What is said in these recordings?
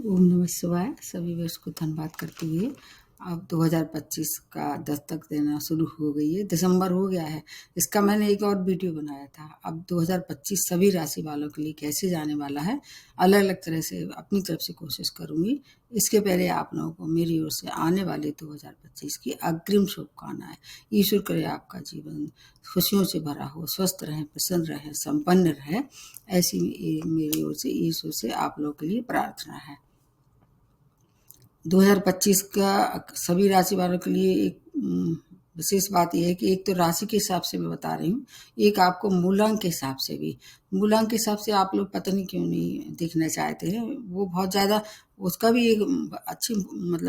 ओम नमः शिवाय। सभी व्यक्ति को धन्यवाद करते हुए अब 2025 का दस्तक देना शुरू हो गई है। दिसंबर हो गया है। इसका मैंने एक और वीडियो बनाया था। अब 2025 सभी राशि वालों के लिए कैसे जाने वाला है, अलग अलग तरह से अपनी तरफ से कोशिश करूंगी। इसके पहले आप लोगों को मेरी ओर से आने वाले 2025 की अग्रिम शुभकामनाएं। ईश्वर करे आपका जीवन खुशियों से भरा हो, स्वस्थ रहे, प्रसन्न रहे, संपन्न रहे, ऐसी मेरी ओर से ईश्वर से आप लोगों के लिए प्रार्थना है। 2025 का सभी राशि वालों के लिए एक विशेष बात यह है कि एक तो राशि के हिसाब से मैं बता रही हूँ, एक आपको मूलांक के हिसाब से भी। मूलांक के हिसाब से आप लोग पता नहीं क्यों नहीं देखना चाहते हैं, वो बहुत ज़्यादा उसका भी एक अच्छी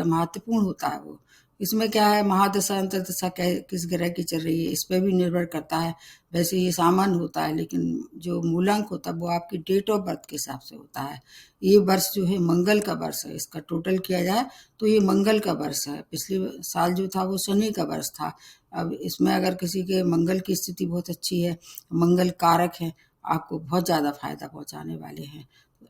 महत्वपूर्ण होता है। वो इसमें क्या है, महादशा अंतर्दशा किस ग्रह की चल रही है इस पर भी निर्भर करता है। वैसे ये सामान्य होता है, लेकिन जो मूलांक होता है वो आपकी डेट ऑफ बर्थ के हिसाब से होता है। ये वर्ष जो है मंगल का वर्ष है। इसका टोटल किया जाए तो ये मंगल का वर्ष है। पिछले साल जो था वो शनि का वर्ष था। अब इसमें अगर किसी के मंगल की स्थिति बहुत अच्छी है, मंगल कारक है, आपको बहुत ज़्यादा फायदा पहुंचाने वाले हैं।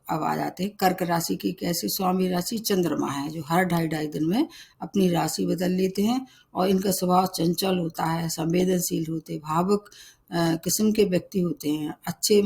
अब आ जाते हैं कर्क राशि की। कैसे स्वामी राशि चंद्रमा है, जो हर ढाई दिन में अपनी राशि बदल लेते हैं और इनका स्वभाव चंचल होता है, संवेदनशील होते, भावुक किस्म के व्यक्ति होते हैं, अच्छे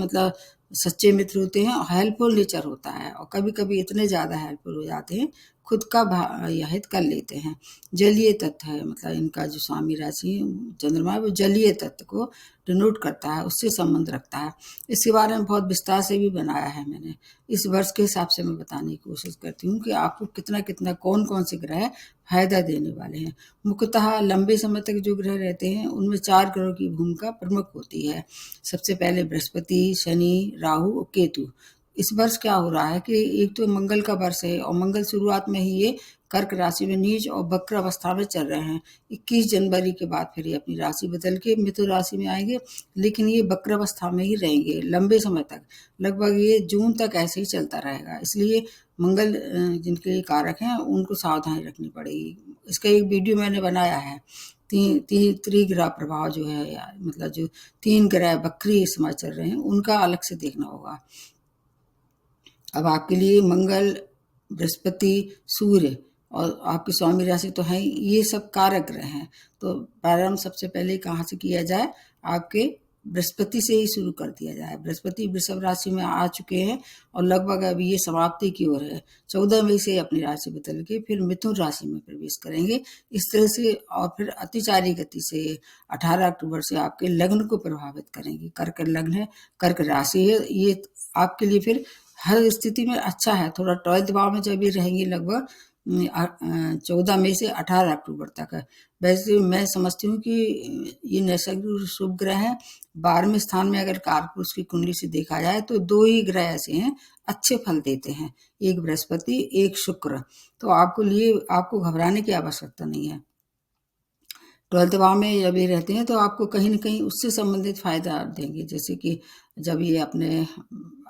सच्चे मित्र होते हैं और हेल्पफुल नेचर होता है। और कभी कभी इतने ज़्यादा हेल्पफुल हो जाते हैं, खुद का हित कर लेते हैं। जलीय तत्व है, इनका जो स्वामी राशि चंद्रमा है वो जलीय तत्व को डिनोट करता है, उससे संबंध रखता है। इसके बारे में बहुत विस्तार से भी बनाया है मैंने। इस वर्ष के हिसाब से मैं बताने की कोशिश करती हूँ कि आपको कितना कितना कौन कौन से ग्रह फायदा देने वाले हैं। मुख्यतः लंबे समय तक जो ग्रह रहते हैं उनमें 4 ग्रहों की भूमिका प्रमुख होती है। सबसे पहले बृहस्पति, शनि, राहु और केतु। इस वर्ष क्या हो रहा है कि एक तो मंगल का वर्ष है और मंगल शुरुआत में ही ये कर्क राशि में नीच और वक्र अवस्था में चल रहे हैं। 21 जनवरी के बाद फिर ये अपनी राशि बदल के मिथुन राशि में आएंगे, लेकिन ये वक्र अवस्था में ही रहेंगे लंबे समय तक। लगभग ये जून तक ऐसे ही चलता रहेगा। इसलिए मंगल जिनके कारक हैं उनको सावधानी रखनी पड़ेगी। इसका एक वीडियो मैंने बनाया है। त्रिग्रह प्रभाव जो है, जो 3 ग्रह वक्री इस समय चल रहे हैं उनका अलग से देखना होगा। अब आपके लिए मंगल, बृहस्पति, सूर्य और आपकी स्वामी राशि तो है, ये सब कारक ग्रह हैं। तो प्रारंभ सबसे पहले कहाँ से किया जाए, आपके बृहस्पति से ही शुरू कर दिया जाए। बृहस्पति वृषभ राशि में आ चुके हैं और लगभग अभी ये समाप्ति की ओर है। 14 मई से अपनी राशि बदल के फिर मिथुन राशि में प्रवेश करेंगे इस तरह से, और फिर अतिचारी गति से 18 अक्टूबर से आपके लग्न को प्रभावित करेंगे। कर्क लग्न है, कर्क राशि है, ये आपके लिए फिर हर स्थिति में अच्छा है। थोड़ा 12वें भाव में जब ये रहेंगी लगभग 14 मई से 18 अक्टूबर तक है। वैसे मैं समझती हूँ कि ये नैसर्गिक शुभ ग्रह है। 12वें स्थान में अगर कारपुरुष की कुंडली से देखा जाए तो 2 ही ग्रह ऐसे हैं अच्छे फल देते हैं, एक बृहस्पति, एक शुक्र। तो आपको घबराने की आवश्यकता नहीं है। 12वें भाव में जब ये रहते हैं तो आपको कहीं न कहीं उससे संबंधित फायदा देंगे। जैसे कि जब ये अपने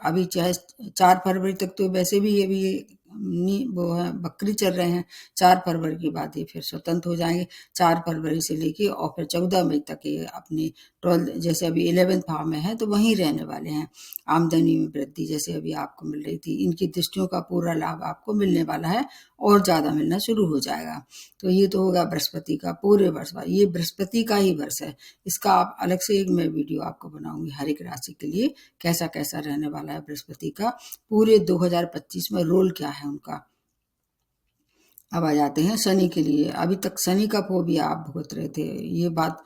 अभी चाहे 4 फरवरी तक तो वैसे भी ये भी वो है बकरी चल रहे हैं। 4 फरवरी के बाद ये फिर स्वतंत्र हो जाएंगे। 4 फरवरी से लेके और फिर 14 मई तक ये अपनी 12 जैसे अभी 11वें भाव में है तो वहीं रहने वाले हैं। आमदनी में वृद्धि जैसे अभी आपको मिल रही थी, इनकी दृष्टियों का पूरा लाभ आपको मिलने वाला है और ज़्यादा मिलना शुरू हो जाएगा। तो ये तो होगा बृहस्पति का पूरे वर्ष का। ये बृहस्पति का ही वर्ष है। इसका आप अलग से एक मैं वीडियो आपको बनाऊंगी हर एक राशि के लिए, कैसा कैसा रहने वाला है बृहस्पति का पूरे 2025 में रोल क्या है उनका। अब आ जाते हैं शनि के लिए। अभी तक शनि का फोबिया आप भुगत रहे थे, ये बात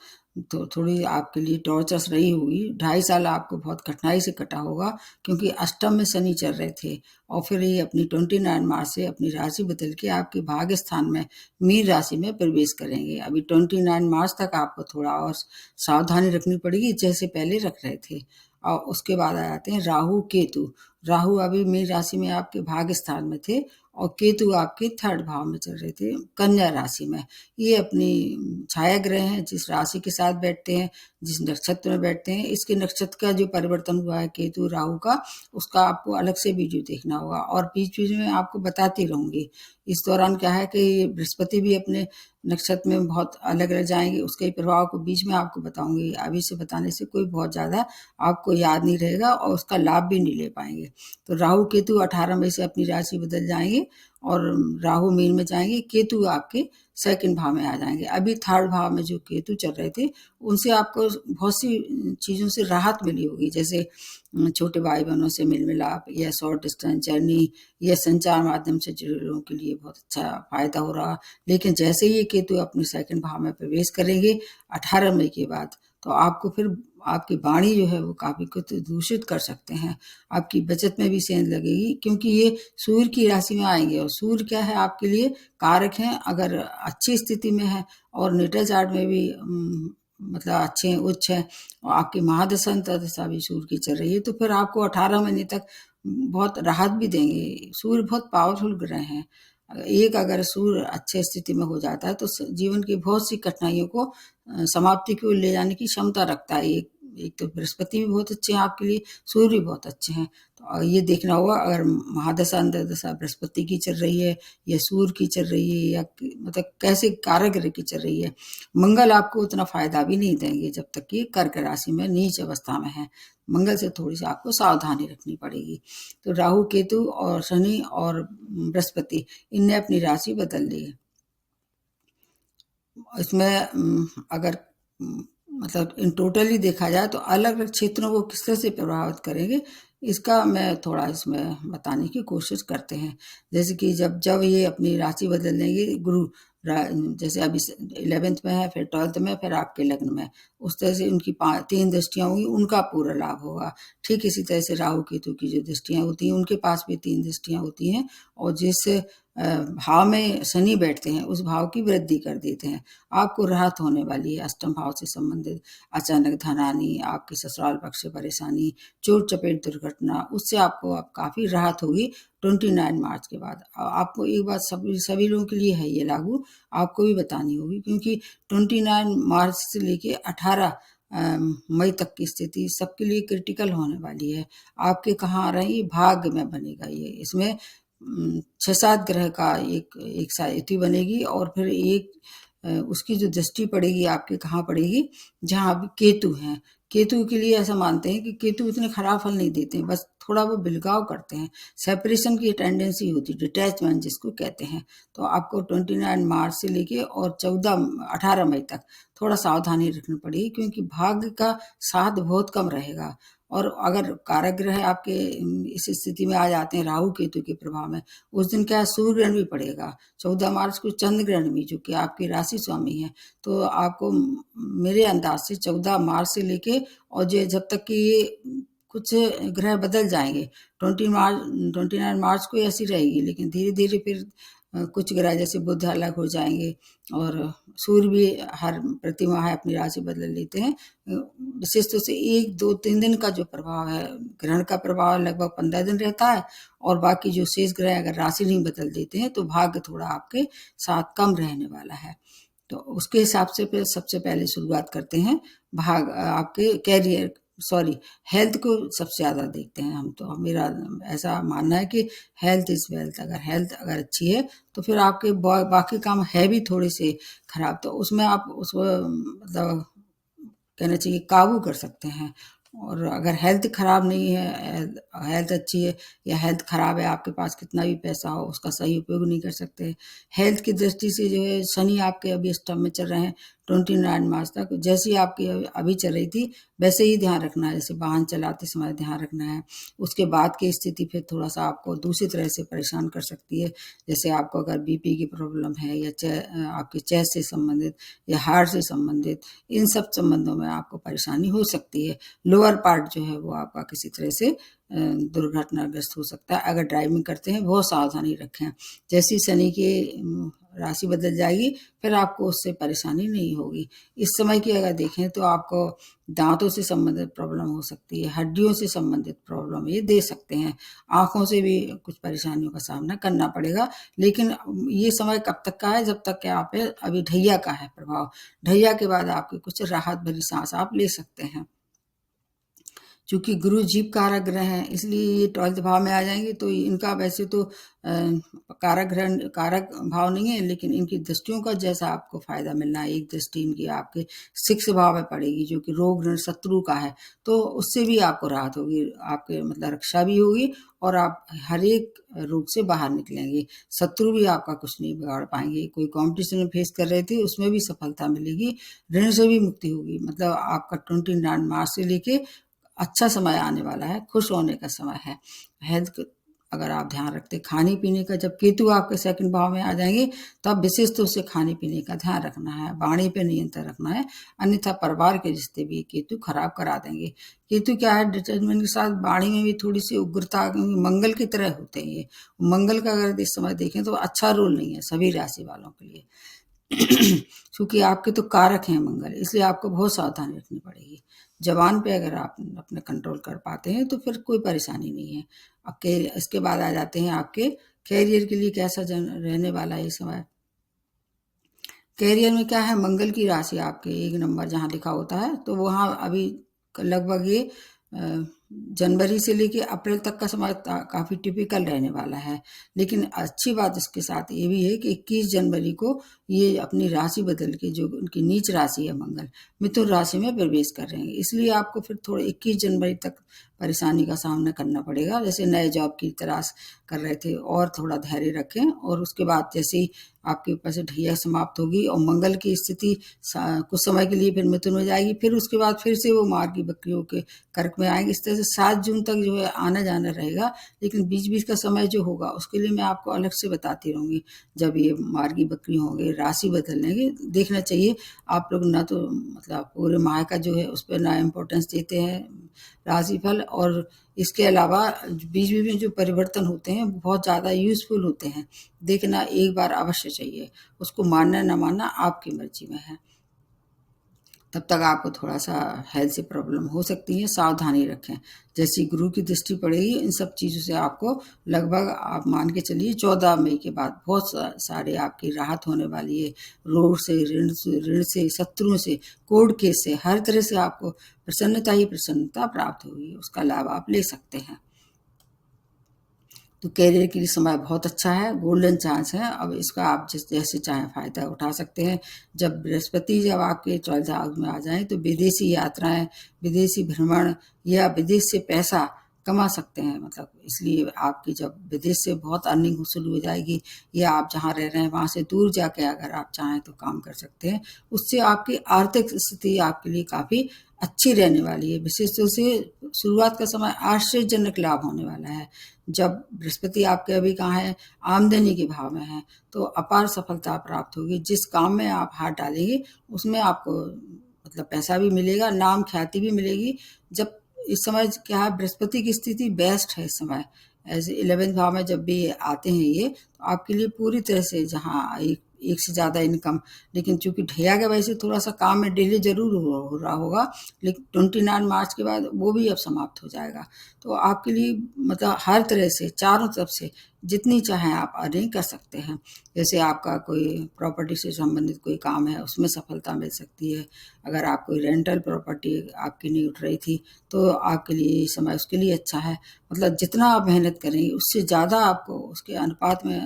तो थोड़ी आपके लिए टॉर्चर्स रही होगी। 2.5 साल आपको बहुत कठिनाई से कटा होगा, क्योंकि अष्टम में शनि चल रहे थे और फिर ये अपनी 29 मार्च से अपनी राशि बदल के आपके भाग्य स्थान में मीन राशि में प्रवेश करेंगे। अभी 29 मार्च तक आपको थोड़ा और सावधानी रखनी पड़ेगी जैसे पहले रख रहे थे। और उसके बाद आ जाते हैं राहु केतु। राहु अभी मीन राशि में आपके भाग्य स्थान में थे और केतु आपके 3rd भाव में चल रहे थे कन्या राशि में। ये अपनी छाया ग्रह हैं, जिस राशि के साथ बैठते हैं, जिस नक्षत्र में बैठते हैं, इसके नक्षत्र का जो परिवर्तन हुआ है केतु राहु का, उसका आपको अलग से वीडियो देखना होगा और बीच बीच में आपको बताती रहूंगी। इस दौरान क्या है कि बृहस्पति भी अपने नक्षत्र में बहुत अलग अलग जाएंगे, उसके प्रभाव को बीच में आपको बताऊंगी। अभी से बताने से कोई बहुत ज़्यादा आपको याद नहीं रहेगा और उसका लाभ भी नहीं ले पाएंगे। तो राहु केतु 18 मई से अपनी राशि बदल जाएंगे जाएंगे और राहु मीन में जाएंगे, केतु आपके सेकंड भाव में आ जाएंगे। अभी थर्ड भाव में जो केतु चल रहे थे उनसे आपको बहुत सी चीज़ों से राहत मिली होगी, जैसे छोटे भाई बहनों से मिल मिलाप या शॉर्ट डिस्टेंस जर्नी या संचार माध्यम से जुड़े लोगों के लिए बहुत अच्छा फायदा हो रहा। लेकिन जैसे ही ये केतु अपने सेकंड भाव में प्रवेश करेंगे 18 मई के बाद, तो आपको फिर आपकी वाणी जो है वो काफ़ी कुछ दूषित कर सकते हैं। आपकी बचत में भी सेंध लगेगी, क्योंकि ये सूर्य की राशि में आएंगे और सूर्य क्या है आपके लिए कारक हैं। अगर अच्छी स्थिति में है और नेटल चार्ट में भी मतलब अच्छे हैं, उच्च है, और आपकी महादशा अंतर्दशा भी सूर्य की चल रही है, तो फिर आपको 18 महीने तक बहुत राहत भी देंगे। सूर्य बहुत पावरफुल ग्रह हैं। एक अगर सूर्य अच्छे स्थिति में हो जाता है तो जीवन की बहुत सी कठिनाइयों को समाप्ति की ओर ले जाने की क्षमता रखता है। एक तो बृहस्पति भी बहुत अच्छे हैं आपके लिए, सूर्य भी बहुत अच्छे हैं। तो ये देखना होगा अगर महादशा अंतर्दशा बृहस्पति की चल रही है या सूर्य की चल रही है या मतलब कैसे कारक ग्रह की चल रही है। मंगल आपको उतना फायदा भी नहीं देंगे जब तक कि कर्क राशि में नीच अवस्था में है। मंगल से थोड़ी सी आपको सावधानी रखनी पड़ेगी। तो राहु केतु और शनि और बृहस्पति इनने अपनी राशि बदल ली है। इसमें अगर मतलब इन टोटली देखा जाए तो अलग अलग क्षेत्रों को किस तरह से प्रभावित करेंगे, इसका मैं थोड़ा इसमें बताने की कोशिश करते हैं। जैसे कि जब ये अपनी राशि बदल देंगे, गुरु जैसे अभी 11th में है, फिर 12th में, फिर आपके लग्न में, उस तरह से उनकी 3 दृष्टियां होंगी, उनका पूरा लाभ होगा। ठीक इसी तरह से राहु केतु की जो दृष्टियां होती हैं उनके पास भी 3 दृष्टियां होती हैं, और जिस भाव में शनि बैठते हैं उस भाव की वृद्धि कर देते हैं। आपको राहत होने वाली है। अष्टम भाव से संबंधित अचानक धन आनी, आपके ससुराल पक्ष से परेशानी, चोट चपेट दुर्घटना, उससे आपको अब काफ़ी राहत होगी 29 मार्च के बाद। आपको एक बात सभी लोगों के लिए है ये लागू, आपको भी बतानी होगी, क्योंकि 29 मार्च से लेके 18 मई तक की स्थिति सबके लिए क्रिटिकल होने वाली है। आपके कहाँ आ रही भाग्य में बनेगा ये, इसमें 6-7 ग्रह का एक साइटी बनेगी, और फिर एक उसकी जो दृष्टि पड़ेगी आपके कहाँ पड़ेगी, जहाँ अभी केतु हैं। केतु के लिए ऐसा मानते हैं कि केतु इतने खराब फल नहीं देते हैं, बस थोड़ा वो बिलगाव करते हैं, सेपरेशन की टेंडेंसी होती है, डिटैचमेंट जिसको कहते हैं। तो आपको 29 मार्च से लेके और 18 मई तक थोड़ा सावधानी रखनी पड़ेगी, क्योंकि भाग्य का साथ बहुत कम रहेगा। और अगर कारक ग्रह आपके इस स्थिति में आ जाते हैं राहु केतु के प्रभाव में, उस दिन क्या सूर्य ग्रहण भी पड़ेगा 14 मार्च को, चंद्र ग्रहण भी, जो कि आपके राशि स्वामी है। तो आपको मेरे अंदाज से 14 मार्च से लेके और जब तक कि ये कुछ ग्रह बदल जाएंगे, 29 मार्च को ऐसी रहेगी, लेकिन धीरे धीरे फिर कुछ ग्रह जैसे बुध अलग हो जाएंगे, और सूर्य भी हर प्रतिमाह अपनी राशि बदल लेते हैं। विशेष तौर से 1-2-3 दिन का जो प्रभाव है, ग्रहण का प्रभाव लगभग 15 दिन रहता है, और बाकी जो शेष ग्रह अगर राशि नहीं बदल देते हैं तो भाग्य थोड़ा आपके साथ कम रहने वाला है। तो उसके हिसाब से फिर सबसे पहले शुरुआत करते हैं आपके कैरियर हेल्थ को सबसे ज़्यादा देखते हैं हम। तो मेरा ऐसा मानना है कि हेल्थ इज़ वेल्थ। अगर हेल्थ अगर अच्छी है तो फिर आपके बाकी काम है भी थोड़े से खराब, तो उसमें आप उसको मतलब कहना चाहिए काबू कर सकते हैं। और अगर हेल्थ खराब नहीं है, हेल्थ अच्छी है या हेल्थ खराब है, आपके पास कितना भी पैसा हो उसका सही उपयोग नहीं कर सकते। हेल्थ की दृष्टि से जो है शनि आपके अभी अष्टम में चल रहे हैं 29 मार्च तक, जैसी आपकी अभी चल रही थी वैसे ही ध्यान रखना है, जैसे वाहन चलाते समय ध्यान रखना है। उसके बाद की स्थिति फिर थोड़ा सा आपको दूसरी तरह से परेशान कर सकती है, जैसे आपको अगर बीपी की प्रॉब्लम है या आपके चेस्ट से संबंधित या हार्ट से संबंधित, इन सब संबंधों में आपको परेशानी हो सकती है। लोअर पार्ट जो है वो आपका किसी तरह से दुर्घटनाग्रस्त हो सकता है। अगर ड्राइविंग करते हैं बहुत सावधानी रखें। जैसी शनि की राशि बदल जाएगी फिर आपको उससे परेशानी नहीं होगी। इस समय की अगर देखें तो आपको दांतों से संबंधित प्रॉब्लम हो सकती है, हड्डियों से संबंधित प्रॉब्लम ये दे सकते हैं, आँखों से भी कुछ परेशानियों का सामना करना पड़ेगा। लेकिन ये समय कब तक का है, जब तक कि आप अभी ढैया का है प्रभाव। ढैया के बाद आपकी कुछ राहत भरी सांस आप ले सकते हैं। चूंकि गुरु जीव कारक ग्रह हैं, इसलिए ये 12th भाव में आ जाएंगे। तो इनका वैसे तो कारक ग्रह कारक भाव नहीं है, लेकिन इनकी दृष्टियों का जैसा आपको फायदा मिलना है, एक दृष्टि इनकी आपके 6 भाव में पड़ेगी जो कि रोग ऋण शत्रु का है, तो उससे भी आपको राहत होगी, आपके मतलब रक्षा भी होगी और आप हर एक रोग से बाहर निकलेंगे। शत्रु भी आपका कुछ नहीं बिगाड़ पाएंगे। कोई कंपटीशन में फेस कर रहे थे उसमें भी सफलता मिलेगी, ऋण से भी मुक्ति होगी। मतलब आपका 29 मार्च से लेके अच्छा समय आने वाला है, खुश होने का समय है। हेल्थ अगर आप ध्यान रखते, खाने पीने का, जब केतु आपके 2nd भाव में आ जाएंगे तब विशेष तौर से खाने पीने का ध्यान रखना है, वाणी पे नियंत्रण रखना है, अन्यथा परिवार के रिश्ते भी केतु खराब करा देंगे। केतु क्या है, डिटर्मिनेंट के साथ वाणी में भी थोड़ी सी उग्रता, मंगल की तरह होते हैं ये। मंगल का अगर इस समय देखें तो अच्छा रोल नहीं है सभी राशि वालों के लिए क्योंकि आपके तो कारक हैं मंगल, इसलिए आपको बहुत सावधानी रखनी पड़ेगी। जबान पे अगर आप अपने कंट्रोल कर पाते हैं तो फिर कोई परेशानी नहीं है। अब इसके बाद आ जाते हैं आपके कैरियर के लिए कैसा रहने वाला है ये समय। कैरियर में क्या है, मंगल की राशि आपके 1 नंबर जहाँ लिखा होता है, तो वहाँ अभी लगभग ये जनवरी से लेके अप्रैल तक का समय काफ़ी टिपिकल रहने वाला है। लेकिन अच्छी बात इसके साथ ये भी है कि 21 जनवरी को ये अपनी राशि बदल के, जो उनकी नीच राशि है मंगल, मिथुन राशि में प्रवेश कर रहे हैं। इसलिए आपको फिर थोड़ा 21 जनवरी तक परेशानी का सामना करना पड़ेगा। जैसे नए जॉब की तलाश कर रहे थे, और थोड़ा धैर्य रखें, और उसके बाद जैसे ही आपके ऊपर से ढैया समाप्त होगी और मंगल की स्थिति कुछ समय के लिए फिर मिथुन में जाएगी, फिर उसके बाद फिर से वो मार्गी बकरियों के कर्क में आएंगे। इस तरह से 7 जून तक जो है आना जाना रहेगा। लेकिन बीच बीच का समय जो होगा उसके लिए मैं आपको अलग से बताती रहूँगी। जब ये मार्गी बकरी होंगे, राशि बदल लेंगे, देखना चाहिए। आप लोग ना तो मतलब पूरे माह का जो है उस पर ना इम्पोर्टेंस देते हैं राशिफल, और इसके अलावा बीच बीच में जो परिवर्तन होते हैं बहुत ज़्यादा यूजफुल होते हैं, देखना एक बार अवश्य चाहिए। उसको मानना ना मानना आपकी मर्जी में है। तब तक आपको थोड़ा सा हेल्थ से प्रॉब्लम हो सकती है, सावधानी रखें। जैसी गुरु की दृष्टि पड़ेगी इन सब चीज़ों से आपको लगभग आप मान के चलिए 14 मई के बाद बहुत सारे आपकी राहत होने वाली है। रोग से, ऋण से, शत्रुओं से, कोर्ट केस से, हर तरह से आपको प्रसन्नता ही प्रसन्नता प्राप्त होगी, उसका लाभ आप ले सकते हैं। तो कैरियर के लिए समय बहुत अच्छा है, गोल्डन चांस है। अब इसका आप जैसे चाहें फ़ायदा उठा सकते हैं। जब बृहस्पति जब आपके 12th हाउस में आ जाएं तो विदेशी यात्राएं, विदेशी भ्रमण या विदेश से पैसा कमा सकते हैं। मतलब इसलिए आपकी जब विदेश से बहुत अर्निंग शुरू हो जाएगी, या आप जहाँ रह रहे हैं वहाँ से दूर जाके अगर आप चाहें तो काम कर सकते हैं। उससे आपकी आर्थिक स्थिति आपके लिए काफ़ी अच्छी रहने वाली है। विशेष रूप से शुरुआत का समय आश्चर्यजनक लाभ होने वाला है। जब बृहस्पति आपके अभी कहाँ है, आमदनी के भाव में है, तो अपार सफलता प्राप्त होगी। जिस काम में आप हाथ डालेंगे उसमें आपको मतलब पैसा भी मिलेगा, नाम ख्याति भी मिलेगी। जब इस समय क्या है, बृहस्पति की स्थिति बेस्ट है इस समय। ऐसे 11th भाव में जब भी आते हैं ये, तो आपके लिए पूरी तरह से जहाँ एक से ज़्यादा इनकम, लेकिन चूंकि ढैया के वजह से थोड़ा सा काम में डिले जरूर हो रहा होगा, लेकिन 29 मार्च के बाद वो भी अब समाप्त हो जाएगा। तो आपके लिए मतलब हर तरह से चारों तरफ से जितनी चाहें आप अर्निंग कर सकते हैं। जैसे आपका कोई प्रॉपर्टी से संबंधित कोई काम है उसमें सफलता मिल सकती है। अगर आप कोई रेंटल प्रॉपर्टी आपकी नहीं उठ रही थी तो आपके लिए ये समय उसके लिए अच्छा है। मतलब जितना आप मेहनत करेंगे उससे ज़्यादा आपको उसके अनुपात में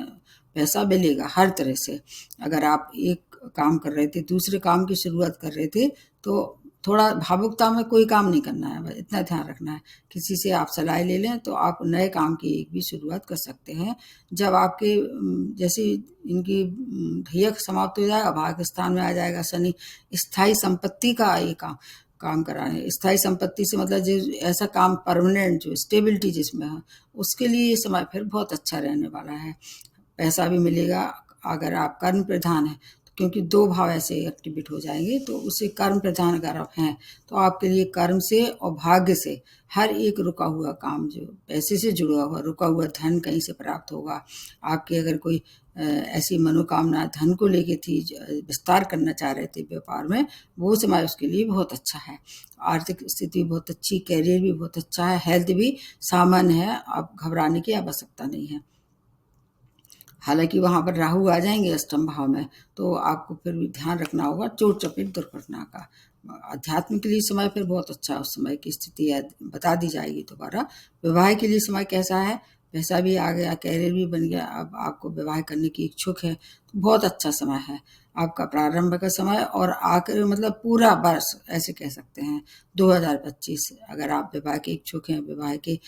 पैसा मिलेगा हर तरह से। अगर आप एक काम कर रहे थे, दूसरे काम की शुरुआत कर रहे थे, तो थोड़ा भावुकता में कोई काम नहीं करना है, बस इतना ध्यान रखना है। किसी से आप सलाह ले लें तो आप नए काम की एक भी शुरुआत कर सकते हैं। जब आपके जैसे इनकी ढैया समाप्त हो जाएगा, भाग्य स्थान में आ जाएगा शनि, स्थायी संपत्ति का ये काम कराने। स्थायी संपत्ति से मतलब जो ऐसा काम परमानेंट, जो स्टेबिलिटी जिसमें है, उसके लिए ये समय फिर बहुत अच्छा रहने वाला है। पैसा भी मिलेगा। अगर आप कर्म प्रधान हैं, क्योंकि 2 भाव ऐसे एक्टिवेट हो जाएंगे, तो उससे कर्म प्रधान अगर आप हैं तो आपके लिए कर्म से और भाग्य से हर एक रुका हुआ काम, जो पैसे से जुड़ा हुआ रुका हुआ धन कहीं से प्राप्त होगा। आपकी अगर कोई ऐसी मनोकामना धन को लेके थी, विस्तार करना चाह रहे थे व्यापार में, वो समय उसके लिए बहुत अच्छा है। आर्थिक स्थिति बहुत अच्छी, कैरियर भी बहुत अच्छा है, हेल्थ भी सामान्य है, आप घबराने की आवश्यकता नहीं है। हालांकि वहाँ पर राहु आ जाएंगे अष्टम भाव में, तो आपको फिर भी ध्यान रखना होगा चोट चपेट दुर्घटना का। अध्यात्म के लिए समय फिर बहुत अच्छा, उस समय की स्थिति बता दी जाएगी दोबारा। विवाह के लिए समय कैसा है, पैसा भी आ गया, कैरियर भी बन गया, अब आपको विवाह करने की इच्छुक है तो बहुत अच्छा समय है आपका, प्रारंभ का समय और आखिर मतलब पूरा वर्ष ऐसे कह सकते हैं 2025। अगर आप विवाह के इच्छुक हैं, विवाह के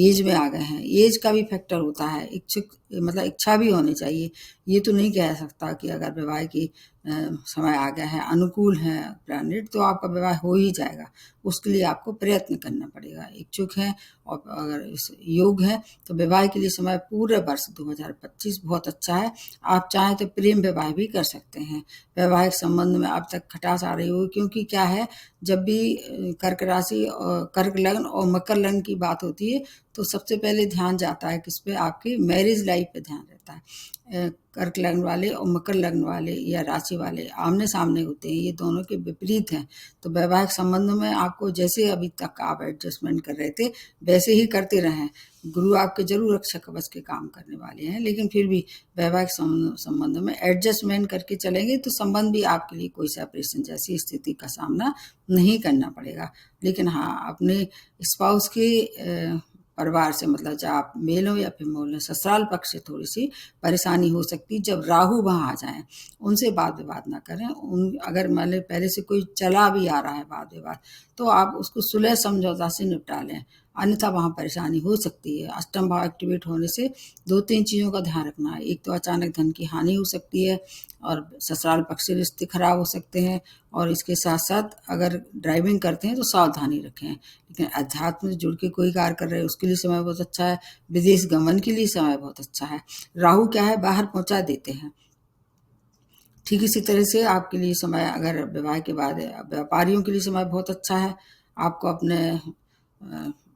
एज में आ गए हैं, एज का भी फैक्टर होता है, इच्छुक मतलब इच्छा भी होनी चाहिए। ये तो नहीं कह सकता कि अगर विवाह की समय आ गया है, अनुकूल है प्लैनेट, तो आपका विवाह हो ही जाएगा। उसके लिए आपको प्रयत्न करना पड़ेगा। इच्छुक हैं और अगर इस योग है तो विवाह के लिए समय पूरे वर्ष 2025 बहुत अच्छा है। आप चाहें तो प्रेम विवाह भी कर सकते हैं। वैवाहिक संबंध में अब तक खटास आ रही होगी, क्योंकि क्या है, जब भी कर्क राशि और कर्क लग्न और मकर लग्न की बात होती है तो सबसे पहले ध्यान जाता है किस पे, आपकी मैरिज लाइफ पे ध्यान रहता है। कर्क लग्न वाले और मकर लग्न वाले या राशि वाले आमने सामने होते हैं, ये दोनों के विपरीत हैं। तो वैवाहिक संबंधों में आपको जैसे अभी तक आप एडजस्टमेंट कर रहे थे वैसे ही करते रहें। गुरु आपके जरूर रक्षा कवच के काम करने वाले हैं, लेकिन फिर भी वैवाहिक संबंधों में एडजस्टमेंट करके चलेंगे तो संबंध भी आपके लिए कोई सेपरेशन जैसी स्थिति का सामना नहीं करना पड़ेगा। लेकिन हाँ, अपने स्पाउस के परिवार से, मतलब चाहे आप मेल हो या फीमेल हो, ससुराल पक्ष से थोड़ी सी परेशानी हो सकती है जब राहु वहाँ आ जाए। उनसे वाद विवाद ना करें। अगर मान लें पहले से कोई चला भी आ रहा है वाद विवाद, तो आप उसको सुलह समझौता से निपटा लें, अन्यथा वहाँ परेशानी हो सकती है। अष्टम भाव एक्टिवेट होने से 2-3 चीज़ों का ध्यान रखना है। एक तो अचानक धन की हानि हो सकती है और ससुराल पक्ष से रिश्ते खराब हो सकते हैं, और इसके साथ साथ अगर ड्राइविंग करते हैं तो सावधानी रखें। लेकिन अध्यात्म से जुड़ के कोई कार्य कर रहे हैं उसके लिए समय बहुत अच्छा है। विदेश गमन के लिए समय बहुत अच्छा है। राहु क्या है, बाहर पहुंचा देते हैं। ठीक इसी तरह से आपके लिए समय, अगर विवाह के बाद व्यापारियों के लिए समय बहुत अच्छा है। आपको अपने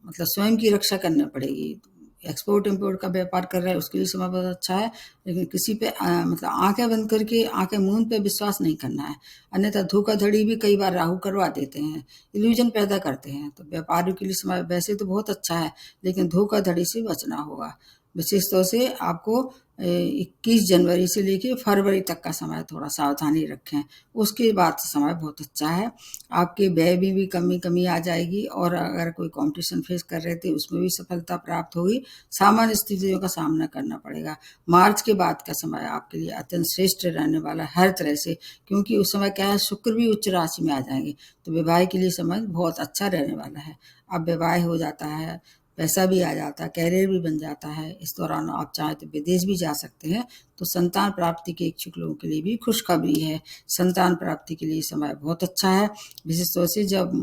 मतलब स्वयं की रक्षा करनी पड़ेगी। एक्सपोर्ट इम्पोर्ट का व्यापार कर रहे हैं उसके लिए समय बहुत अच्छा है, लेकिन किसी पे मतलब आंखें बंद करके, आंखें मूंद पे विश्वास नहीं करना है, अन्यथा धोखाधड़ी भी कई बार राहु करवा देते हैं, इल्यूजन पैदा करते हैं। तो व्यापारियों के लिए समय वैसे तो बहुत अच्छा है, लेकिन धोखाधड़ी से बचना होगा। विशेष तौर से आपको 21 जनवरी से लेके फरवरी तक का समय थोड़ा सावधानी रखें। उसके बाद समय बहुत अच्छा है। आपके व्यय में भी कमी आ जाएगी, और अगर कोई कंपटीशन फेस कर रहे थे उसमें भी सफलता प्राप्त होगी। सामान्य स्थितियों का सामना करना पड़ेगा। मार्च के बाद का समय आपके लिए अत्यंत श्रेष्ठ रहने वाला है हर तरह से, क्योंकि उस समय क्या है, शुक्र भी उच्च राशि में आ जाएंगे, तो विवाह के लिए समय बहुत अच्छा रहने वाला है। अब विवाह हो जाता है, पैसा भी आ जाता है, कैरियर भी बन जाता है। इस दौरान आप चाहें तो विदेश भी जा सकते हैं। तो संतान प्राप्ति के इच्छुक लोगों के लिए भी खुशखबरी है। संतान प्राप्ति के लिए समय बहुत अच्छा है, विशेष तौर से जब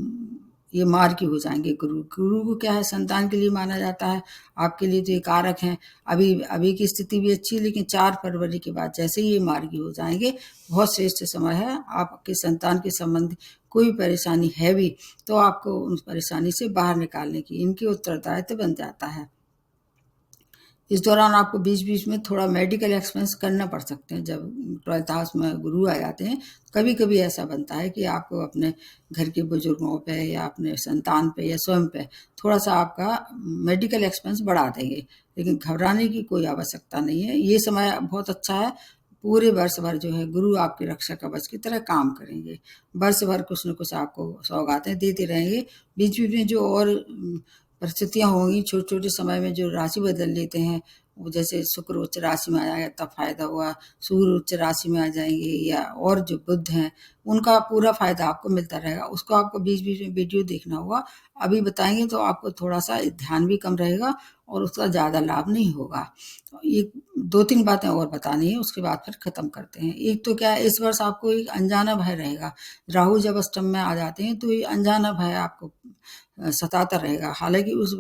ये मार्गी हो जाएंगे। गुरु को क्या है, संतान के लिए माना जाता है। आपके लिए तो ये कारक हैं। अभी अभी की स्थिति भी अच्छी है, लेकिन 4 फरवरी के बाद जैसे ही ये मार्गी हो जाएंगे, बहुत श्रेष्ठ समय है। आपके संतान के संबंध कोई परेशानी है भी तो आपको उस परेशानी से बाहर निकालने की इनकी उत्तरदायित्व बन जाता है। इस दौरान आपको बीच बीच में थोड़ा मेडिकल एक्सपेंस करना पड़ सकते हैं। जब 12th हाउस में गुरु आ जाते हैं, कभी कभी ऐसा बनता है कि आपको अपने घर के बुजुर्गों पे या अपने संतान पे या स्वयं पे थोड़ा सा आपका मेडिकल एक्सपेंस बढ़ा देंगे, लेकिन घबराने की कोई आवश्यकता नहीं है। ये समय बहुत अच्छा है। पूरे वर्ष भर जो है गुरु आपके रक्षा कवच की तरह काम करेंगे। वर्ष भर कुछ न कुछ आपको सौगातें देते रहेंगे। बीच बीच में जो और परिस्थितियाँ होंगी, छोटे छोटे समय में जो राशि बदल लेते हैं, वो जैसे शुक्र उच्च राशि में आ जाएगा तब फायदा हुआ, सूर्य उच्च राशि में आ जाएंगे, या और जो बुध हैं उनका पूरा फायदा आपको मिलता रहेगा। उसको आपको बीच बीच में वीडियो देखना होगा। अभी बताएंगे तो आपको थोड़ा सा ध्यान भी कम रहेगा और उसका ज़्यादा लाभ नहीं होगा। ये 2-3 बातें और बतानी है, उसके बाद फिर खत्म करते हैं। एक तो क्या है, इस वर्ष आपको एक अनजाना भय रहेगा। राहु जब अष्टम में आ जाते हैं तो ये अनजाना भय आपको सताता रहेगा। हालांकि उस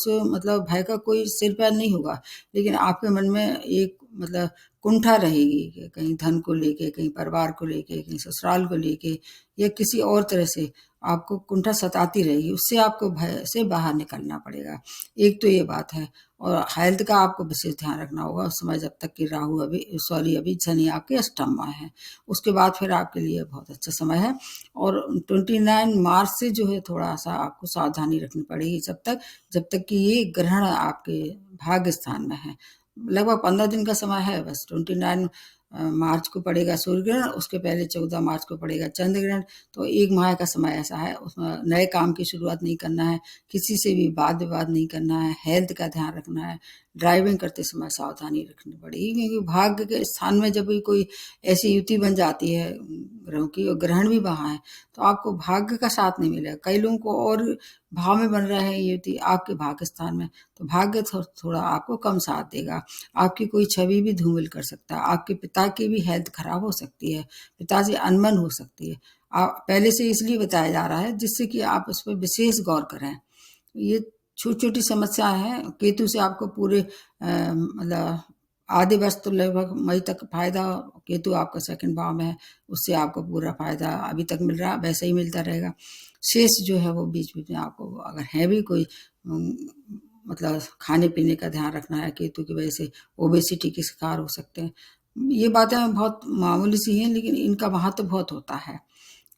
मतलब भय का कोई सिर पैर नहीं होगा, लेकिन आपके मन में एक मतलब कुंठा रहेगी कि कहीं धन को लेके, कहीं परिवार को लेके, कहीं ससुराल को लेके, या किसी और तरह से आपको कुंठा सताती रहेगी। उससे आपको भय से बाहर निकलना पड़ेगा। एक तो ये बात है। और हेल्थ का आपको विशेष ध्यान रखना होगा उस समय, जब तक कि राहु अभी शनि आपके अष्टम में है। उसके बाद फिर आपके लिए बहुत अच्छा समय है। और 29 मार्च से जो है थोड़ा सा आपको सावधानी रखनी पड़ेगी, जब तक कि ये ग्रहण आपके भाग्य स्थान में है। लगभग 15 दिन का समय है बस। 29 मार्च को पड़ेगा सूर्य ग्रहण, उसके पहले 14 मार्च को पड़ेगा चंद्र ग्रहण। तो 1 माह का समय ऐसा है, उसमें नए काम की शुरुआत नहीं करना है, किसी से भी वाद विवाद नहीं करना है, हेल्थ का ध्यान रखना है, ड्राइविंग करते समय सावधानी रखनी पड़ेगी, क्योंकि भाग्य के स्थान में जब भी कोई ऐसी युति बन जाती है ग्रहों की और ग्रहण भी वहाँ है, तो आपको भाग्य का साथ नहीं मिलेगा। कई लोगों को और भाव में बन रहा है ये युति आपके भाग्य स्थान में, तो भाग्य थोड़ा आपको कम साथ देगा। आपकी कोई छवि भी धूमिल कर सकता है, आपके पिता की भी हेल्थ खराब हो सकती है, पिता से अनबन हो सकती है। पहले से इसलिए बताया जा रहा है जिससे कि आप उस पर विशेष गौर करें। ये छोटी-छोटी समस्याएं हैं। केतु से आपको पूरे मतलब आधे वर्ष तो लगभग मई तक फायदा, केतु आपका सेकंड भाव में है, उससे आपको पूरा फायदा अभी तक मिल रहा, वैसे ही मिलता रहेगा। शेष जो है वो बीच-बीच में आपको अगर है भी कोई मतलब खाने पीने का ध्यान रखना है, केतु की वजह से ओबेसिटी के शिकार हो सकते हैं। ये बातें बहुत मामूली सी हैं, लेकिन इनका महत्व बहुत होता है।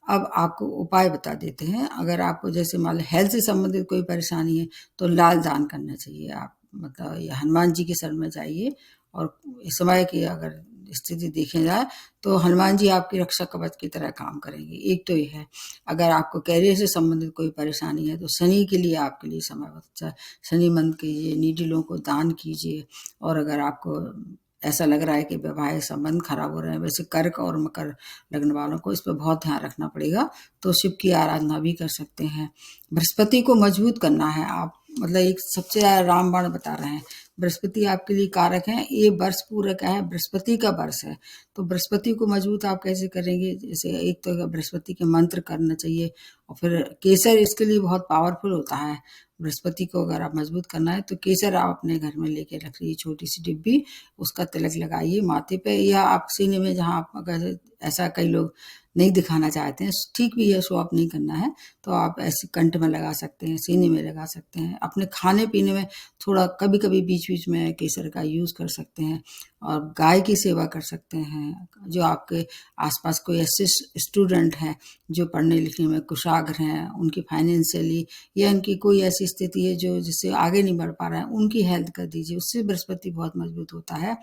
अब आपको उपाय बता देते हैं। अगर आपको जैसे मान लो हेल्थ से संबंधित कोई परेशानी है, तो लाल दान करना चाहिए। आप मतलब ये हनुमान जी के शरण में जाइए, और इस समय की अगर स्थिति देखी जाए तो हनुमान जी आपकी रक्षा कवच की तरह काम करेंगे। एक तो ये है। अगर आपको कैरियर से संबंधित कोई परेशानी है, तो शनि के लिए आपके लिए समय बहुत अच्छा है। शनि मंत्र कीजिए, नीडी लोगों को दान कीजिए। और अगर आपको ऐसा लग रहा है कि वैवाहिक संबंध खराब हो रहे हैं, वैसे कर्क और मकर लग्न वालों को इस पर बहुत ध्यान रखना पड़ेगा, तो शिव की आराधना भी कर सकते हैं। बृहस्पति को मजबूत करना है आप, मतलब एक सबसे रामबाण बता रहे हैं। बृहस्पति आपके लिए कारक हैं, ये वर्ष पूरा क्या है, बृहस्पति का वर्ष है। तो बृहस्पति को मजबूत आप कैसे करेंगे, जैसे एक तो बृहस्पति के मंत्र करना चाहिए, और फिर केसर इसके लिए बहुत पावरफुल होता है। बृहस्पति को अगर आप मजबूत करना है तो केसर आप अपने घर में लेके रख लीजिए, छोटी सी डिब्बी, उसका तिलक लगाइए माथे पे, या आप सीने में, जहाँ आप अगर ऐसा कई लोग नहीं दिखाना चाहते हैं, ठीक भी है, शो ऑफ नहीं करना है, तो आप ऐसे कंठ में लगा सकते हैं, सीने में लगा सकते हैं। अपने खाने पीने में थोड़ा कभी कभी बीच बीच में केसर का यूज़ कर सकते हैं, और गाय की सेवा कर सकते हैं। जो आपके आसपास कोई ऐसे स्टूडेंट हैं जो पढ़ने लिखने में कुशाग्र हैं, उनकी फाइनेंशियली या उनकी कोई ऐसी स्थिति है जो जिससे आगे नहीं बढ़ पा रहे हैं, उनकी हेल्प कर दीजिए, उससे बृहस्पति बहुत मजबूत होता है।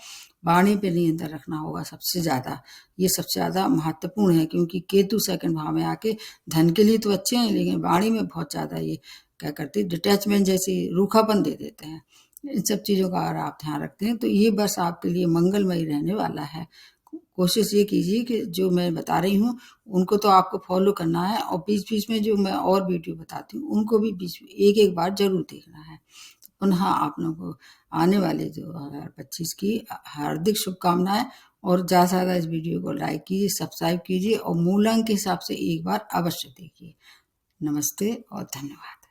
वाणी पे नियंत्रण रखना होगा सबसे ज़्यादा, ये सबसे ज़्यादा महत्वपूर्ण है, क्योंकि केतु सेकंड भाव में आके धन के लिए तो अच्छे हैं, लेकिन वाणी में बहुत ज़्यादा ये क्या करते हैं, डिटैचमेंट जैसी रूखापन दे देते हैं। इन सब चीज़ों का अगर आप ध्यान रखते हैं तो ये बस आपके लिए मंगलमय रहने वाला है। कोशिश ये कीजिए कि जो मैं बता रही हूँ उनको तो आपको फॉलो करना है, और बीच बीच में जो मैं और वीडियो बताती हूँ उनको भी बीच में एक एक बार जरूर देखना है। पुनः आप लोगों को आने वाले 2025 की हार्दिक शुभकामनाएं, और ज़्यादा से ज़्यादा इस वीडियो को लाइक कीजिए, सब्सक्राइब कीजिए, और मूलांक के हिसाब से एक बार अवश्य देखिए। नमस्ते और धन्यवाद।